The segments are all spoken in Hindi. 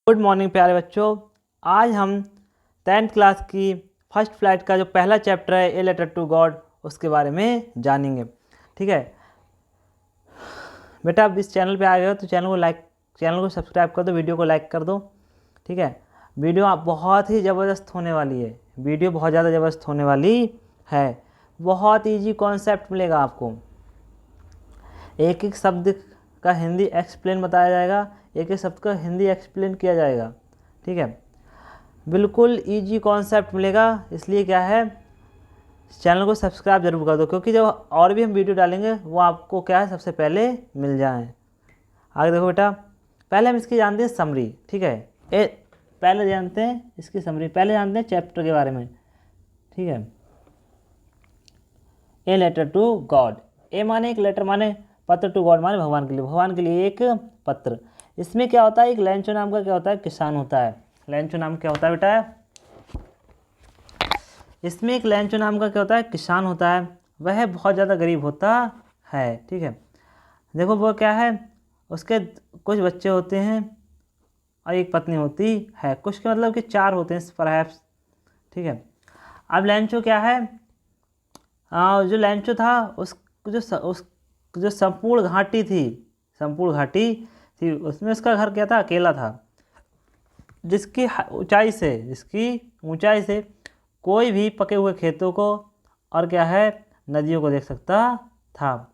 गुड मॉर्निंग प्यारे बच्चों। आज हम 10th क्लास की फर्स्ट फ्लाइट का जो पहला चैप्टर है ए लेटर टू गॉड उसके बारे में जानेंगे। ठीक है बेटा, अब इस चैनल पे आ गए हो तो चैनल को सब्सक्राइब कर दो, वीडियो को लाइक कर दो। ठीक है, वीडियो आप बहुत ही ज़बरदस्त होने वाली है, वीडियो बहुत ज़्यादा ज़बरदस्त होने वाली है। बहुत ईजी कॉन्सेप्ट मिलेगा आपको, एक एक शब्द का हिंदी एक्सप्लेन बताया जाएगा, एक एक शब्द का हिंदी एक्सप्लेन किया जाएगा। ठीक है, बिल्कुल इजी कॉन्सेप्ट मिलेगा। इसलिए क्या है, चैनल को सब्सक्राइब जरूर कर दो, क्योंकि जब और भी हम वीडियो डालेंगे वो आपको क्या है सबसे पहले मिल जाए। आगे देखो बेटा, पहले हम इसकी जानते हैं समरी। ठीक है, पहले जानते हैं इसकी समरी, पहले जानते हैं चैप्टर के बारे में। ठीक है, ए लेटर टू गॉड। ए माने एक लेटर माने पत्र, टू गॉड माने भगवान के लिए एक पत्र। इसमें क्या होता है, एक लैंचो नाम का क्या होता है किसान होता है। लैंचो नाम क्या होता है बेटा, इसमें एक लैंचो नाम का क्या होता है किसान होता है। वह बहुत ज़्यादा गरीब होता है। ठीक है, देखो वो क्या है, उसके कुछ बच्चे होते हैं और एक पत्नी होती है। कुछ के मतलब कि 4 होते हैं परहैप्स। ठीक है, अब लैंचो क्या है, जो लैंचो था उस जो संपूर्ण घाटी थी उसमें उसका घर क्या था, अकेला था, जिसकी ऊंचाई से कोई भी पके हुए खेतों को और क्या है नदियों को देख सकता था।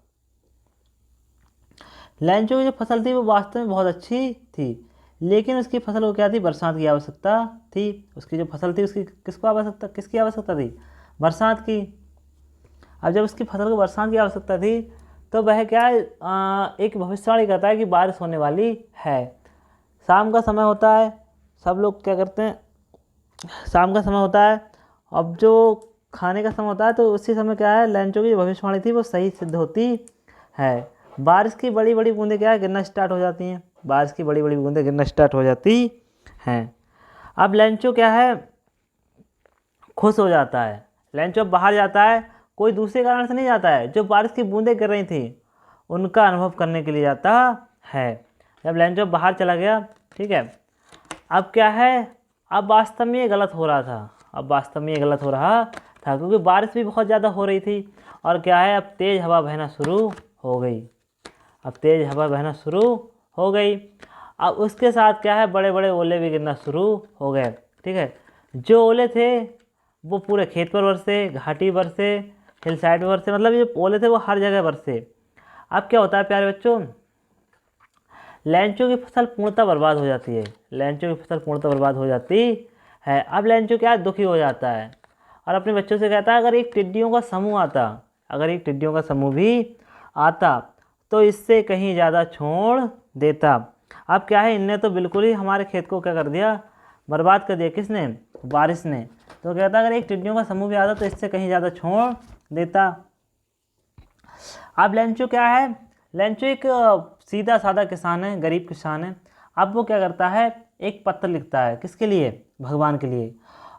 लैंचो की जो फसल थी वो वास्तव में बहुत अच्छी थी, लेकिन उसकी फसल को क्या थी, बरसात की आवश्यकता थी। उसकी जो फसल थी उसकी किसकी आवश्यकता थी, बरसात की। अब जब उसकी फसल को बरसात की आवश्यकता थी तो वह क्या है, एक भविष्यवाणी करता है कि बारिश होने वाली है। शाम का समय होता है, सब लोग क्या करते हैं, शाम का समय होता है, अब जो खाने का समय होता है, तो उसी समय क्या है लैंचो की जो भविष्यवाणी थी वो सही सिद्ध होती है। बारिश की बड़ी बड़ी बूंदें क्या है गिरना स्टार्ट हो जाती हैं, बारिश की बड़ी बड़ी बूंदें गिरना स्टार्ट हो जाती हैं। अब लैंचो क्या है, खुश हो जाता है। लैंचो बाहर जाता है, कोई दूसरे कारण से नहीं जाता है, जो बारिश की बूंदें गिर रही थी उनका अनुभव करने के लिए जाता है। जब लैंचो बाहर चला गया, ठीक है, अब क्या है, अब वास्तव में ये गलत हो रहा था, क्योंकि बारिश भी बहुत ज़्यादा हो रही थी और क्या है, अब तेज़ हवा बहना शुरू हो गई। अब उसके साथ क्या है, बड़े बड़े ओले भी गिरना शुरू हो गए। ठीक है, जो ओले थे वो पूरे खेत पर बरसे, घाटी बरसे, हिल साइड पर बरसे, मतलब ये ओले थे वो हर जगह बरसे। अब क्या होता है प्यारे बच्चों, लैंचो की फसल पूर्णतः बर्बाद हो जाती है। अब लैंचो क्या दुखी हो जाता है और अपने बच्चों से कहता है, अगर एक टिड्डियों का समूह भी आता तो इससे कहीं ज़्यादा छोड़ देता। अब क्या है, इनने तो बिल्कुल ही हमारे खेत को क्या कर दिया, बर्बाद कर दिया। किसने, बारिश ने। तो कहता है अगर एक टिड्डियों का समूह भी आता तो इससे कहीं ज़्यादा छोड़ देता। अब लैंचो क्या है, लैंचो एक सीधा साधा किसान है, गरीब किसान है। अब वो क्या करता है, एक पत्र लिखता है, किसके लिए, भगवान के लिए।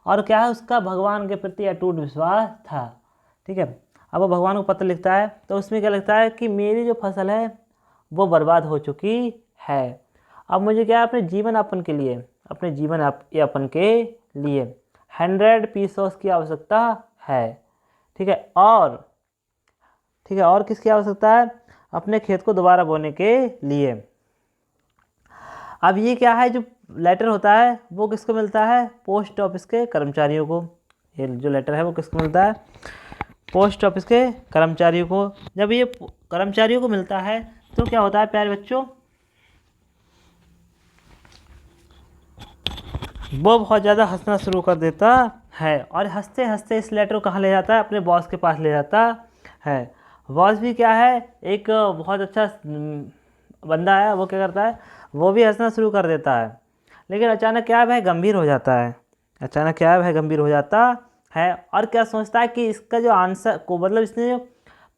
और क्या है, उसका भगवान के प्रति अटूट विश्वास था। ठीक है, अब वो भगवान को पत्र लिखता है तो उसमें क्या लिखता है कि मेरी जो फसल है वो बर्बाद हो चुकी है। अब मुझे क्या है, अपने जीवन यापन के लिए 100 पीसोस की आवश्यकता है। ठीक है, और किसकी आवश्यकता है, अपने खेत को दोबारा बोने के लिए। अब ये क्या है, जो लेटर होता है वो किसको मिलता है, पोस्ट ऑफिस के कर्मचारियों को। ये जो लेटर है वो किसको मिलता है, पोस्ट ऑफिस के कर्मचारियों को। जब ये कर्मचारियों को मिलता है तो क्या होता है प्यारे बच्चों, वो बहुत ज़्यादा हंसना शुरू कर देता है और हंसते हंसते इस लेटर को कहाँ ले जाता है, अपने बॉस के पास ले जाता है। बॉस भी क्या है, एक बहुत अच्छा बंदा है, वो क्या करता है, वो भी हंसना शुरू कर देता है। लेकिन अचानक क्या है, वह गंभीर हो जाता है और क्या सोचता है कि इसका जो आंसर को, मतलब इसने जो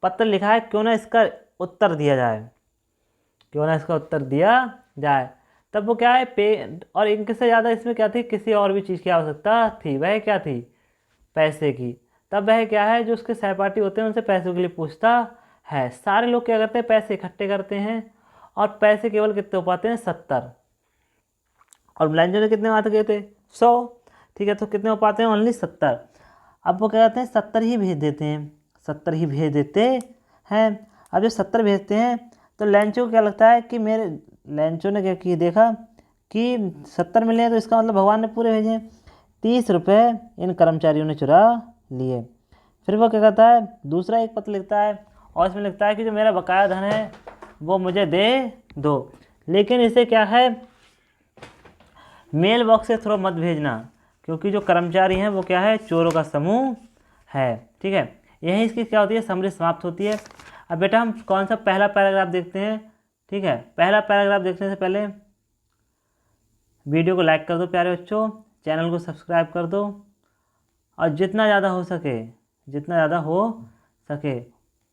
पत्र लिखा है, क्यों ना इसका उत्तर दिया जाए। तब वो क्या है, और इनके से ज़्यादा इसमें क्या थी, किसी और भी चीज़ की आवश्यकता थी। वह क्या थी, पैसे की। तब वह क्या है, जो उसके सहपाठी होते हैं उनसे पैसों के लिए पूछता है। सारे लोग क्या करते हैं, पैसे इकट्ठे करते हैं और पैसे केवल कितने हो पाते हैं, 70। और लैंचो ने कितने मार्क्स गए थे 100, ठीक है। तो कितने हो पाते हैं ओनली 70। अब वो क्या कहते हैं 70 ही भेज देते हैं, 70 ही भेज देते हैं। अब जो 70 भेजते हैं तो लैंचो को क्या लगता है कि मेरे, लैंचो ने क्या किया, देखा कि 70 मिले हैं तो इसका मतलब भगवान ने पूरे भेजे। 30 रुपये इन कर्मचारियों ने चुरा लिए। फिर वो क्या कहता है दूसरा एक पत्र लिखता है और इसमें लिखता है कि जो मेरा बकाया धन है वो मुझे दे दो, लेकिन इसे क्या है मेल बॉक्स के थ्रू मत भेजना, क्योंकि जो कर्मचारी हैं वो क्या है चोरों का समूह है, ठीक है। यही इसकी क्या होती है समरी समाप्त होती है। अब बेटा हम कौन सा पहला पैराग्राफ देखते हैं, ठीक है। पहला पैराग्राफ देखने से पहले वीडियो को लाइक कर दो प्यारे बच्चों, चैनल को सब्सक्राइब कर दो और जितना ज़्यादा हो सके, जितना ज़्यादा हो सके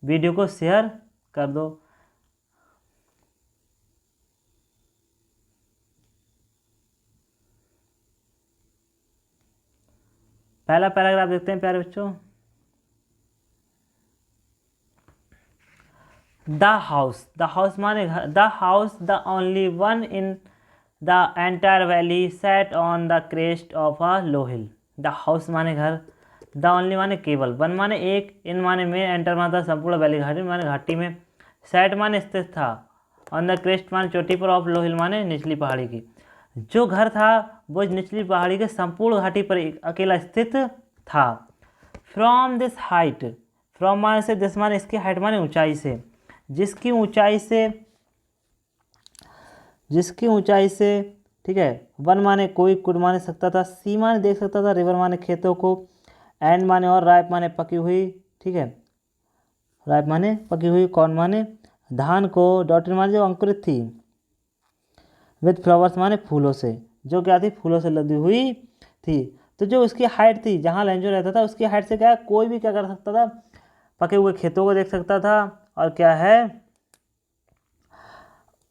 वीडियो को शेयर कर दो। पहला पैराग्राफ देखते हैं प्यारे बच्चों। द हाउस माने घर, the house the only one in the entire valley set on the crest of a low hill. The house माने घर, द ओनली माने केवल, वन माने एक, इन माने में, एंटर माने संपूर्ण वैली घाटी माने घाटी में, सेट माने स्थित था, ऑन द क्रेस्ट माने चोटी पर, ऑफ लो हिल माने निचली पहाड़ी की। जो घर था वो निचली पहाड़ी के संपूर्ण घाटी पर अकेला स्थित था। फ्रॉम दिस हाइट, फ्रॉम माने से, दिस माने इसकी, हाइट माने ऊंचाई से, जिसकी ऊंचाई से, ठीक है। वन माने कोई, कुड माने सकता था, सी माने देख सकता था, रिवर माने खेतों को, एंड माने और, राइप माने पकी हुई, ठीक है। राइप माने पकी हुई, कॉर्न माने धान को, डॉटेड माने जो अंकुरित थी, विद फ्लावर्स माने फूलों से, जो क्या थी फूलों से लदी हुई थी। तो जो उसकी हाइट थी जहाँ लैंजो रहता था उसकी हाइट से क्या कोई भी क्या कर सकता था पके हुए खेतों को देख सकता था और क्या है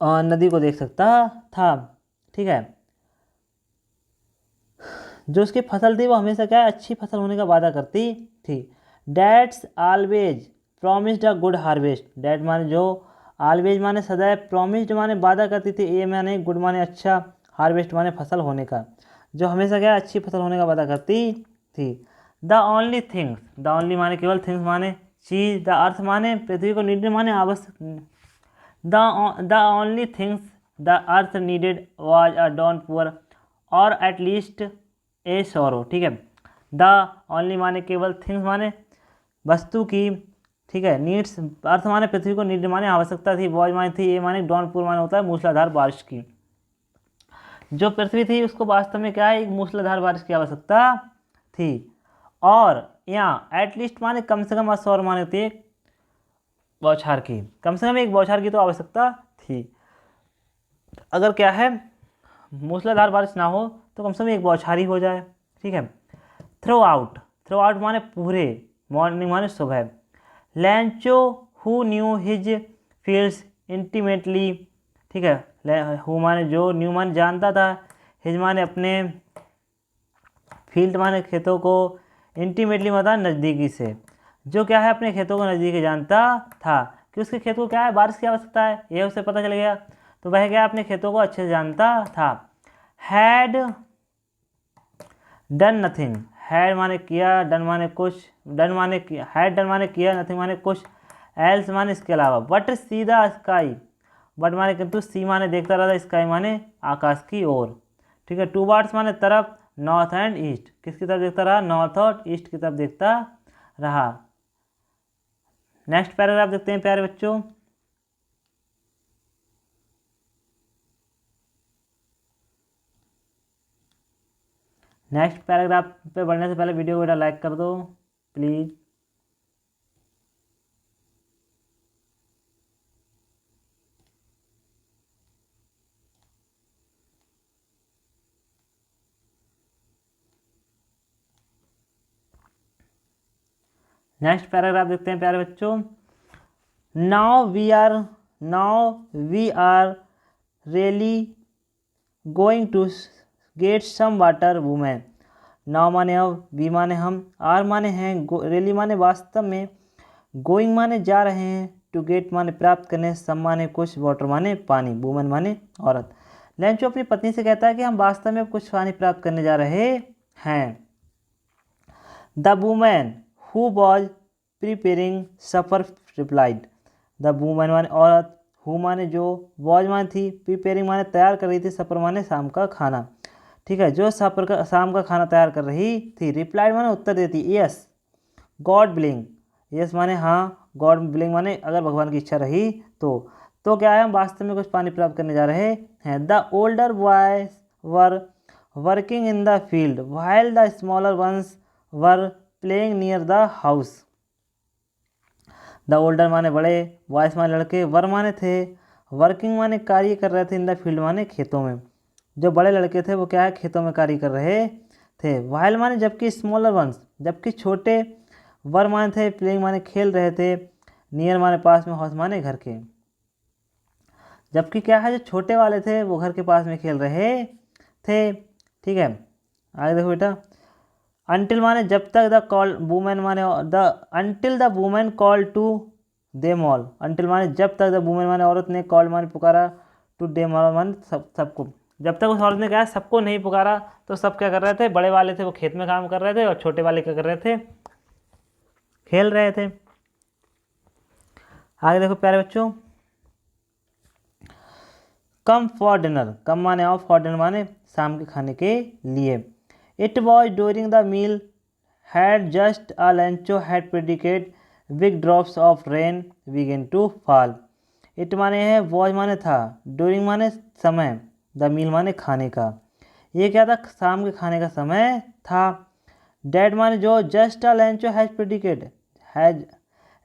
नदी को देख सकता था, ठीक है। जो उसकी फसल थी वो हमेशा क्या अच्छी फसल होने का वादा करती थी। That's always promised a good harvest, that माने जो, ऑलवेज माने सदैव, प्रॉमिस्ड माने वादा करती थी, ए माने गुड माने अच्छा, हार्वेस्ट माने फसल होने का, जो हमेशा क्या अच्छी फसल होने का वादा करती थी। The only things, the only माने केवल, थिंग्स माने चीज, द अर्थ माने पृथ्वी को नीडेड माने आवश्यक, the only things the earth needed was a downpour or at least a shower, ठीक है। द ओनली माने केवल, थिंग्स माने वस्तु की, ठीक है। नीड्स अर्थ माने पृथ्वी को, नीड माने आवश्यकता थी, वॉज माने थी, ए माने डॉन पुअर माने होता है मूसलाधार बारिश की। जो पृथ्वी थी उसको वास्तव में क्या है एक मूसलाधार बारिश की आवश्यकता थी। और यहाँ एटलीस्ट माने कम से कम, असौर माने होती है एक बौछार की, कम से कम एक बौछार की तो आवश्यकता थी। अगर क्या है मूसलाधार बारिश ना हो तो कम से कम एक बौछार ही हो जाए, ठीक है। थ्रो आउट माने पूरे, मॉर्निंग माने सुबह। लैंचो who knew his fields intimately, ठीक है। हु माने जो, न्यू माने जानता था, हिज माने अपने, फील्ड माने खेतों को, इंटीमेटली मतलब नज़दीकी से, जो क्या है अपने खेतों को नज़दीकी जानता था कि उसके खेत को क्या है बारिश की आवश्यकता है, यह उसे पता चल गया, तो वह क्या अपने खेतों को अच्छे से जानता था। हैड डन नथिंग, हैड माने किया, डन माने कुछ, डन माने किया, हैड डन माने किया, नथिंग माने कुछ, एल्स माने इसके अलावा, but see the sky, but माने किंतु, सी माने देखता रहा, स्काई माने आकाश की ओर, ठीक है। टू वार्ड्स माने तरफ, नॉर्थ एंड ईस्ट, किसकी तरफ देखता रहा, नॉर्थ और ईस्ट की तरफ देखता रहा। नेक्स्ट पैराग्राफ देखते हैं प्यारे बच्चों। नेक्स्ट पैराग्राफ पे बढ़ने से पहले वीडियो को बेटा लाइक कर दो प्लीज़। नेक्स्ट पैराग्राफ देखते हैं प्यारे बच्चों। Now we are really going to get some water women. Now माने अब, वी माने हम, आर माने हैं, रियली माने वास्तव में, गोइंग माने जा रहे हैं, टू गेट माने प्राप्त करने, सम माने कुछ, वाटर माने पानी, वुमेन माने औरत। लेंचो अपनी पत्नी से कहता है कि हम वास्तव में कुछ पानी प्राप्त करने जा रहे हैं। The women who was preparing suffer replied. The women माने औरत, हु माने जो, वॉज माने थी, प्रिपेयरिंग माने तैयार कर रही थी, सफर माने शाम का खाना। ठीक है, जो सफर का शाम का खाना तैयार कर रही थी। रिप्लाइड माने उत्तर देती, यस गॉड विलिंग। यस माने हाँ, गॉड विलिंग माने अगर भगवान की इच्छा रही तो क्या है, हम वास्तव में कुछ पानी प्राप्त करने जा रहे हैं। The older boys were working in the field while the smaller ones were playing near the house. The older माने बड़े, बॉयज माने लड़के, वर माने थे, वर्किंग माने कार्य कर रहे थे, इन द फील्ड माने खेतों में। जो बड़े लड़के थे वो क्या है, खेतों में कार्य कर रहे थे। व्हाइल माने जबकि, स्मॉलर वंस जबकि छोटे, वर माने थे, प्लेइंग माने खेल रहे थे, नियर माने पास में, हाउस माने घर के। जबकि क्या है, जो छोटे वाले थे वो घर के पास में खेल रहे थे। ठीक है, आगे देखो बेटा। अंटिल माने जब तक, द कॉल वुमेन माने the until the women call to them all. Until माने जब तक, द वुमेन माने औरत ने, कॉल माने पुकारा, टू देम ऑल माने सबको। जब तक उस औरत ने क्या सबको नहीं पुकारा तो सब क्या कर रहे थे, बड़े वाले थे वो खेत में काम कर रहे थे और छोटे वाले क्या कर रहे थे, खेल रहे थे। आगे देखो प्यारे बच्चों। कम फॉर डिनर, कम माने आओ, फॉर डिनर माने शाम के खाने के लिए। It was during the meal had just a Lencho had predicate big drops of rain begin to fall. It माने है, वॉज माने था, ड्यूरिंग माने समय, द मील माने खाने का। ये क्या था, शाम के खाने का समय था। डैड माने जो, just a Lencho has predicate, has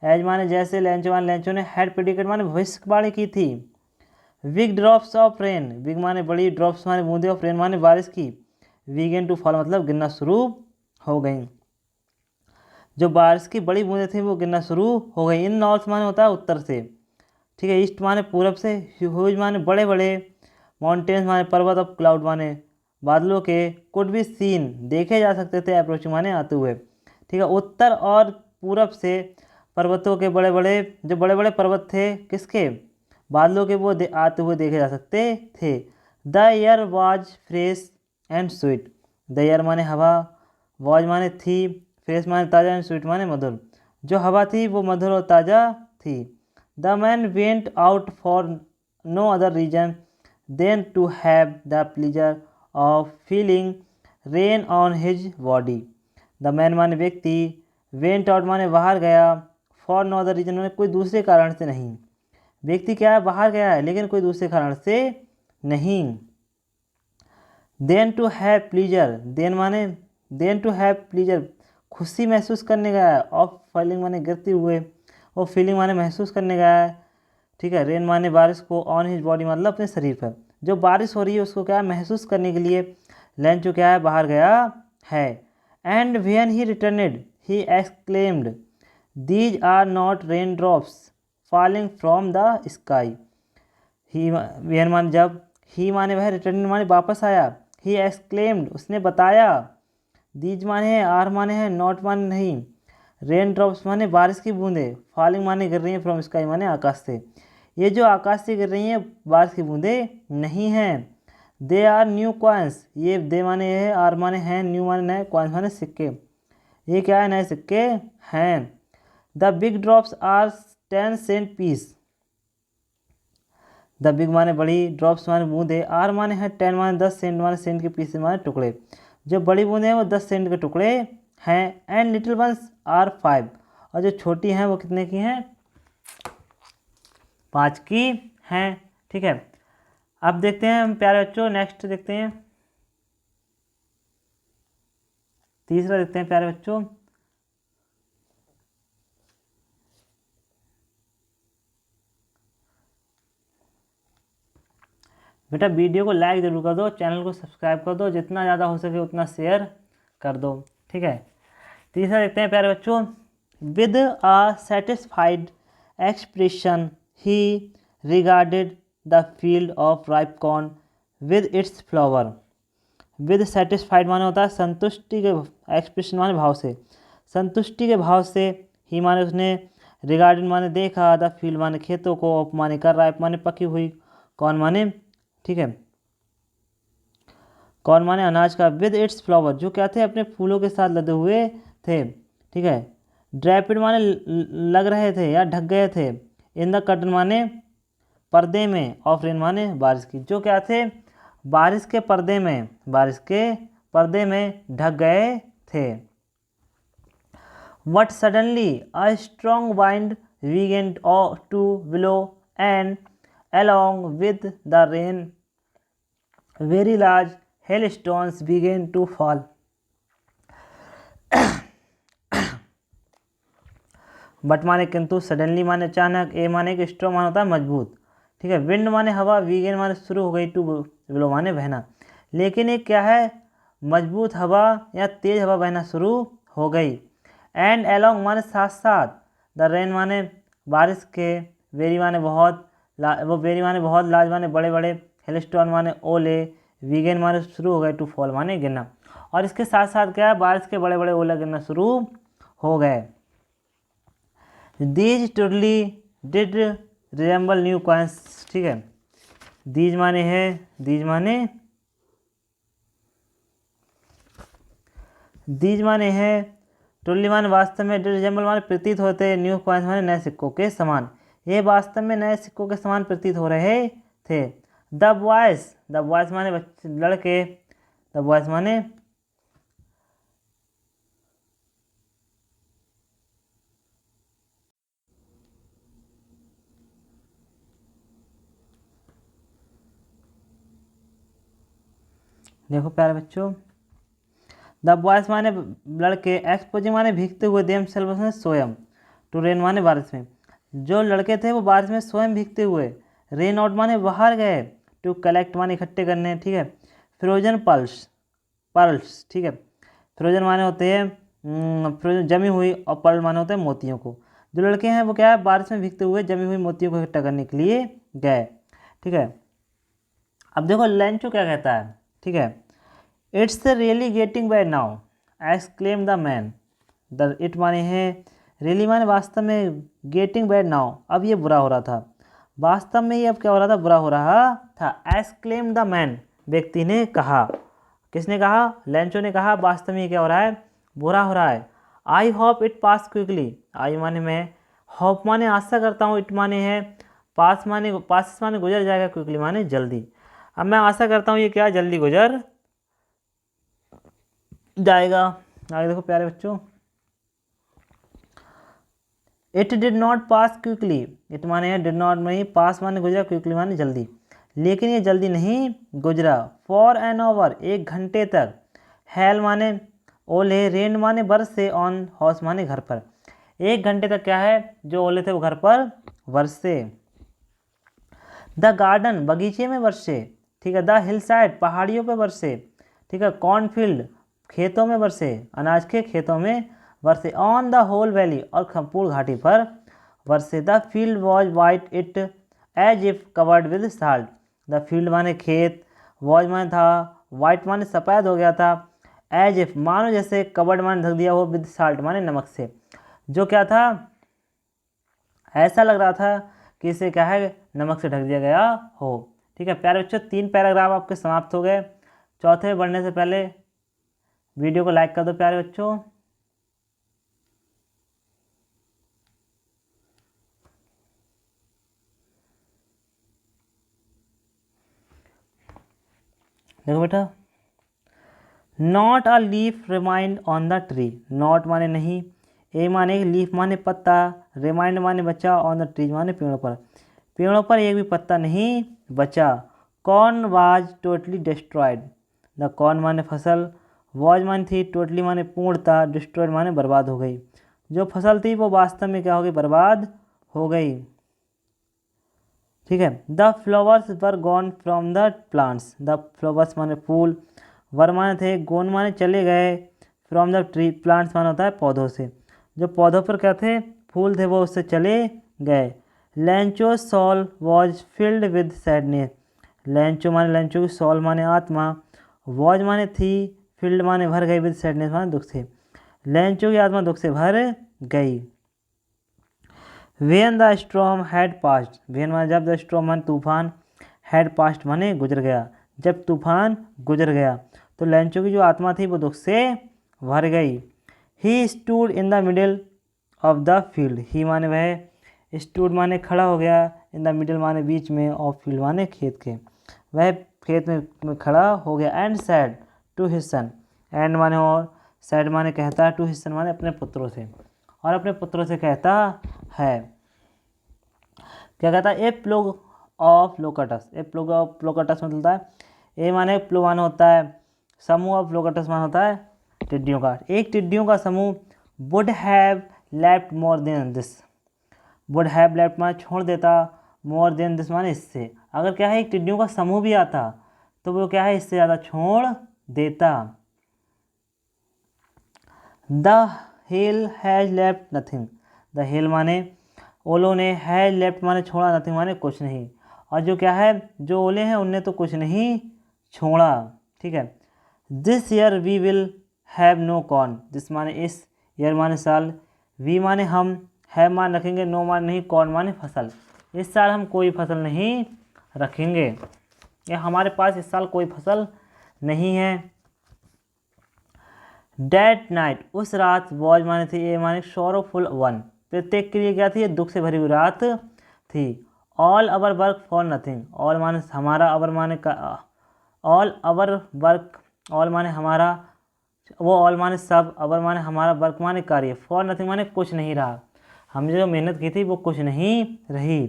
as माने जैसे, लेंचो माने लेंचो ने, हैड प्रेडिकेट माने भविष्यवाणी की थी। Big drops of rain, big माने बड़ी, ड्रॉप्स माने बूंदे, ऑफ रेन माने बारिश की, बिगिन टू फॉल मतलब गिरना शुरू हो गई। जो बारिश की बड़ी बूंदें थी वो गिरना शुरू हो गई। इन नॉर्थ माने होता है उत्तर से, ठीक है, ईस्ट माने पूरब से, ह्यूज माने बड़े बड़े, माउंटेन्स माने पर्वत, ऑफ क्लाउड माने बादलों के, कुड बी सीन देखे जा सकते थे, अप्रोचिंग माने आते हुए। ठीक है, उत्तर और पूरब से पर्वतों के बड़े बड़े, जो बड़े बड़े पर्वत थे किसके, बादलों के, वो आते हुए देखे जा सकते थे। The air was fresh and sweet. The air माने हवा, वॉज माने थी, फ्रेश माने ताज़ा, एंड स्वीट माने मधुर। जो हवा थी वो मधुर और ताज़ा थी। The man went out for no other reason than to have the pleasure of feeling rain on his body. The man माने व्यक्ति, वेंट आउट माने बाहर गया, फॉर नो अदर रीजन माने कोई दूसरे कारण से नहीं। व्यक्ति क्या है, बाहर गया है लेकिन कोई दूसरे कारण से नहीं। Than to have pleasure, than to have pleasure खुशी महसूस करने गया है, ऑफ फीलिंग माने गिरते हुए, और फीलिंग माने महसूस करने गया है। ठीक है, रेन माने बारिश को, ऑन हिज बॉडी मतलब अपने शरीर पर, जो बारिश हो रही है उसको क्या है महसूस करने के लिए लेंचो क्या है बाहर गया है। And when he returned he exclaimed, these are not rain drops falling from the sky. He when माने जब, ही माने वह, रिटर्न माने वापस आया, ही एक्सक्लेम्ड उसने बताया, दीज माने है, आर माने है, नॉट माने नहीं, रेन ड्रॉप्स माने बारिश की बूंदें, फॉलिंग माने गिर रही हैं, फ्रॉम स्काई माने आकाश से। ये जो आकाश से गिर रही हैं बारिश की बूंदें नहीं हैं। दे आर न्यू कॉइन्स, ये दे माने है, आर माने हैं, न्यू माने नए, कॉइन्स माने सिक्के, ये क्या है नए सिक्के हैं। The big drops are 10 cent pieces. The big माने बड़ी, ड्रॉप्स माने बूंदे, आर माने है 10 माने 10, सेंट माने सेंट के पीस माने टुकड़े। जो बड़ी बूंदे हैं वो 10 सेंट के टुकड़े हैं। एंड लिटिल वंस आर 5, और जो छोटी हैं वो कितने की हैं, 5 की हैं। ठीक है, अब देखते हैं हम प्यारे बच्चों, नेक्स्ट देखते हैं, तीसरा देखते हैं प्यारे बच्चों। बेटा वीडियो को लाइक जरूर कर दो, चैनल को सब्सक्राइब कर दो, जितना ज़्यादा हो सके उतना शेयर कर दो। ठीक है, तीसरा देखते हैं प्यारे बच्चों। With a satisfied expression he regarded the field of ripe corn with its flower. With satisfied माने होता है संतुष्टि के, एक्सप्रेशन माने भाव से, संतुष्टि के भाव से, ही माने उसने, रिगार्डेड माने देखा, द फील्ड माने खेतों को, ऑफ माने कर, राइप माने पकी हुई, कॉर्न माने, ठीक है, कॉर्न माने अनाज का, विद इट्स फ्लावर जो क्या थे अपने फूलों के साथ लदे हुए थे, ठीक है। ड्रैपिड माने लग रहे थे या ढक गए थे, इन द कर्टन माने पर्दे में, ऑफ रेन माने बारिश की, जो क्या थे बारिश के पर्दे में, बारिश के पर्दे में ढक गए थे। But suddenly a strong wind began to blow, and along with the rain, very large hailstones began to fall. But माने किंतु, सडनली माने अचानक, ए माने कि स्ट्रॉन्ग माने होता है मजबूत, ठीक है। विंड माने हवा, वीगेन माने शुरू हो गई, टू ब्लो माने बहना। लेकिन एक क्या है, मजबूत हवा या तेज हवा बहना शुरू हो गई। एंड एलोंग माने साथ साथ, द रेन माने बारिश के, वेरी माने बहुत, वो वेरी माने बहुत, लार्ज माने बड़े बड़े, हेलस्टोन माने ओले, वीगेन माने शुरू हो गए, टू फॉल माने गिरना। और इसके साथ साथ क्या है, बारिश के बड़े बड़े ओले गिरना शुरू हो गए। These truly did resemble new coins, ठीक है। दीज माने है, दीज माने है, टुडली माने वास्तव में, डिड रिजेंबल माने प्रतीत होते, न्यू कॉइन्स माने नए सिक्कों के समान, ये वास्तव में नए सिक्कों के समान प्रतीत हो रहे थे। द बॉयज माने लड़के, द बॉयज माने देखो प्यारे बच्चों, द बॉयज माने लड़के, एक्सपोजिंग माने भीगते हुए, देम सेल्व्स में स्वयं, टू रेन माने बारिश में, जो लड़के थे वो बारिश में स्वयं भीगते हुए, रेन आउट माने बाहर गए, टू कलेक्ट माने इकट्ठे करने, ठीक है। फ्रोजन पर्ल्स, ठीक है। फ्रोजन माने होते हैं फ्रोजन जमी हुई, और पर्ल माने होते हैं मोतियों को। जो लड़के हैं वो क्या है, बारिश में भीगते हुए जमी हुई मोतियों को इकट्ठा करने के लिए गए, ठीक है। अब देखो लेंचो क्या कहता है, ठीक है। It's really getting bad now, exclaim the man. The it माने है, रियली माने वास्तव में, गेटिंग बैड नाउ अब ये बुरा हो रहा था, वास्तव में ये अब क्या हो रहा था, बुरा हो रहा था। एक्सक्लेम द मैन व्यक्ति ने कहा, किसने कहा, लेंचो ने कहा, वास्तव में ये क्या हो रहा है, बुरा हो रहा है। I hope it pass quickly, I माने मैं, होप माने आशा करता हूँ, इट माने है, पास माने गुजर जाएगा, क्विकली माने जल्दी। अब मैं आशा करता हूँ ये क्या जल्दी गुजर जाएगा। आगे देखो प्यारे बच्चों, it did not pass quickly, it माने है, डिड नॉट नहीं, पास माने गुजरा, क्विकली माने जल्दी, लेकिन ये जल्दी नहीं गुजरा। फॉर एन आवर एक घंटे तक, हेल माने ओले, रेन माने बरसे, ऑन हाउस माने घर पर, एक घंटे तक क्या है, जो ओले थे वो घर पर बरसे। द गार्डन बगीचे में बरसे, ठीक है। द हिल साइड पहाड़ियों पे बरसे, ठीक है। कॉर्नफील्ड खेतों में बरसे, अनाज के खेतों में बरसे। ऑन द होल वैली और खम्पूर घाटी पर बरसे। The field was white it as if covered with salt, the field माने खेत, वॉज माने था, वाइट माने सफ़ेद हो गया था, एज इफ मानो जैसे, कवर्ड माने ढक दिया हो, विद साल्ट माने नमक से, जो क्या था, ऐसा लग रहा था कि इसे क्या है, नमक से ढक दिया गया हो, ठीक है। प्यारे बच्चों 3 पैराग्राफ आपके समाप्त हो गए। चौथे में बढ़ने से पहले वीडियो को लाइक कर दो प्यारे बच्चों। देखो बेटा, not a leaf remind on the tree, not माने नहीं, ए माने लीफ माने पत्ता, रिमाइंड माने बचा, ऑन द ट्री माने पेड़ों पर, पेड़ों पर एक भी पत्ता नहीं बचा। Corn was totally destroyed, the corn माने फसल, वाज माने थी, टोटली माने पूर्णता, डिस्ट्रॉयड माने बर्बाद हो गई, जो फसल थी वो वास्तव में क्या हो गई, बर्बाद हो गई, ठीक है। The flowers were gone from the plants, the flowers माने फूल, वर माने थे, गोन माने चले गए, फ्रॉम द ट्री, प्लांट्स माने होता है पौधों से, जो पौधों पर क्या थे, फूल थे, वो उससे चले गए। Lencho soul was filled with sadness, Lencho माने, लेंचो की सॉल माने आत्मा, वॉज माने थी, फिल्ड माने भर गई, विद सैडनेस माने दुख से, लेंचो की आत्मा दुख से भर गई। When the storm had passed, when माने जब, द स्ट्रॉम माने तूफान, हैड पास्ट माने गुजर गया, जब तूफान गुजर गया। तो लेंचो की जो आत्मा थी वो दुख से भर गई। He stood in the middle of the field, he माने वह, स्टूड माने खड़ा हो गया, इन द मिडिल माने बीच में, ऑफ फील्ड माने खेत के, वह खेत में खड़ा हो गया। And said to his son, and माने और, सैड माने कहता, टू हिज सन माने अपने पुत्रों से, और अपने पुत्रों से कहता है, क्या कहता है, a plague of locusts, a plague of locusts मतलब है, ए माने प्लग माने होता है समूह, ऑफ लोकटस माने होता है टिड्डियों का, एक टिड्डियों का समूह, would have left more than this, would have left माने छोड़ देता, मोर देन दिस माने इससे, अगर क्या है एक टिड्डियों का समूह भी आता तो वो क्या है इससे ज़्यादा छोड़ देता। The hell has left nothing, the hell माने ओलों ने, हैज लेफ्ट माने छोड़ा, नथिंग माने कुछ नहीं, और जो क्या है जो ओले हैं उनने तो कुछ नहीं छोड़ा। ठीक है, this year we will have no corn, this माने इस, ईयर माने साल, वी माने हम, हैव मान रखेंगे, नो मान नहीं, कॉर्न माने फसल, इस साल हम कोई फसल नहीं रखेंगे, या हमारे पास इस साल कोई फसल नहीं है। डेट नाइट, उस रात, वॉज माने थी, ए माने सोरोफुल वन, प्रत्येक के लिए क्या थी, दुख से भरी हुई रात थी। All our work for nothing, all माने हमारा, अवर माने ऑल अवर वर्क, ऑल माने हमारा, वो ऑल माने सब, अवर माने हमारा, वर्क माने कार्य, फॉर नथिंग माने कुछ नहीं रहा, हमने जो मेहनत की थी वो कुछ नहीं रही।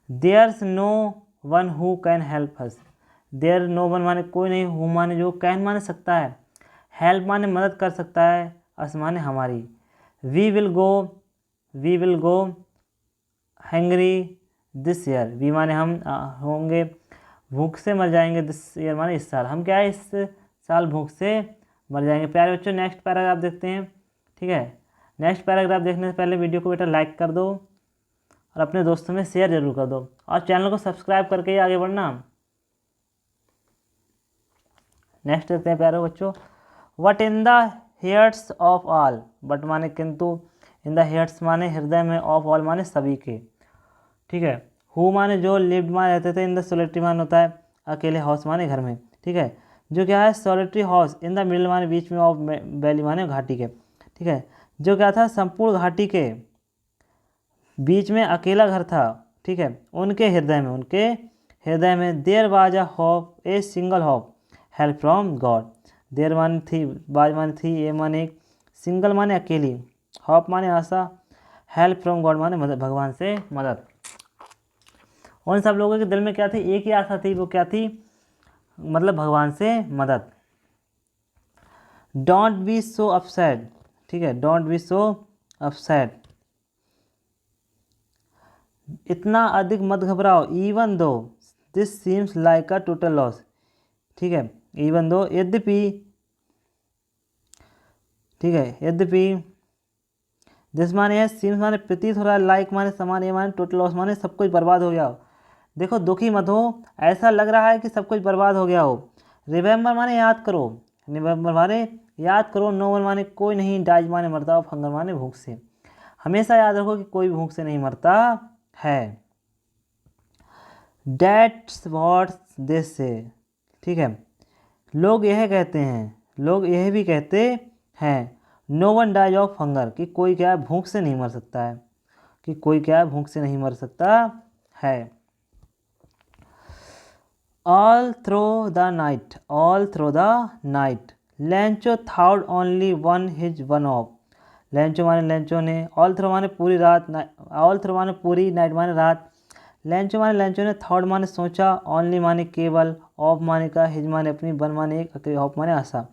There's no one who can help us, there no one माने कोई नहीं, हु माने जो, कैन माने सकता है, हेल्प माने मदद कर सकता है, अस माने हमारी। We will go hungry this year, we माने हम होंगे भूख से मर जाएंगे, दिस ईयर माने इस साल, हम क्या है इस साल भूख से मर जाएंगे। प्यारे बच्चों नेक्स्ट पैराग्राफ देखते हैं। ठीक है, नेक्स्ट पैराग्राफ देखने से पहले वीडियो को बेटा लाइक कर दो और अपने दोस्तों में शेयर जरूर कर दो, और चैनल को सब्सक्राइब करके ही आगे बढ़ना। नेक्स्ट देखते हैं प्यारे बच्चों, what in the hairs of all, but माने किंतु, इन द हेयर्स माने हृदय में, ऑफ ऑल माने सभी के। ठीक है, हु माने जो, लिव्ड माने रहते थे, इन द सोलिटरी माने होता है अकेले, हाउस माने घर में। ठीक है, जो क्या है solitary house, in the middle माने बीच में, ऑफ वैली माने घाटी के। ठीक है, जो क्या था संपूर्ण घाटी के बीच में अकेला घर था। ठीक है, उनके हृदय में there was a hope, a single hope, help from God, there माने थी, बाज माने थी, ए माने सिंगल माने अकेली, होप माने आशा, हेल्प फ्रॉम गॉड माने मदद, भगवान से मदद। उन सब लोगों के दिल में क्या थी, एक ही आशा थी, वो क्या थी, मतलब भगवान से मदद। डोंट बी सो अपसेट, ठीक है, डोंट बी सो अपसेट, इतना अधिक मत घबराओ, even though this seems like a total loss. ठीक है, इवन दो यद्यपि, ठीक है, यद्यपि, दिस माने है, सीम्स माने प्रतीत हो रहा है, लाइक माने समान, ये माने टोटल लॉस माने सब कुछ बर्बाद हो गया हो। देखो दुखी मत हो, ऐसा लग रहा है कि सब कुछ बर्बाद हो गया हो। रिमेंबर माने याद करो, रिमेंबर माने याद करो, नो वन माने कोई नहीं, डाइज माने मरता, और हंगर माने भूख से। हमेशा याद रखो कि कोई भूख से नहीं मरता है। That's what they say, ठीक है, लोग यह कहते हैं, लोग यह भी कहते हैं, no one dies of hunger, कि कोई क्या है भूख से नहीं मर सकता है, कि कोई क्या है भूख से नहीं मर सकता है। All through the night Lencho thought only one his one of, Lencho माने लेंचो ने, ऑल थ्रो माने पूरी रात, ऑल थ्रो माने पूरी, नाइट माने रात, लेंचो माने लेंचो ने, थॉट माने सोचा, ओनली माने केवल, ऑफ माने का, हिज माने अपनी, वन माने एक, अकेले, ऑफ माने आशा।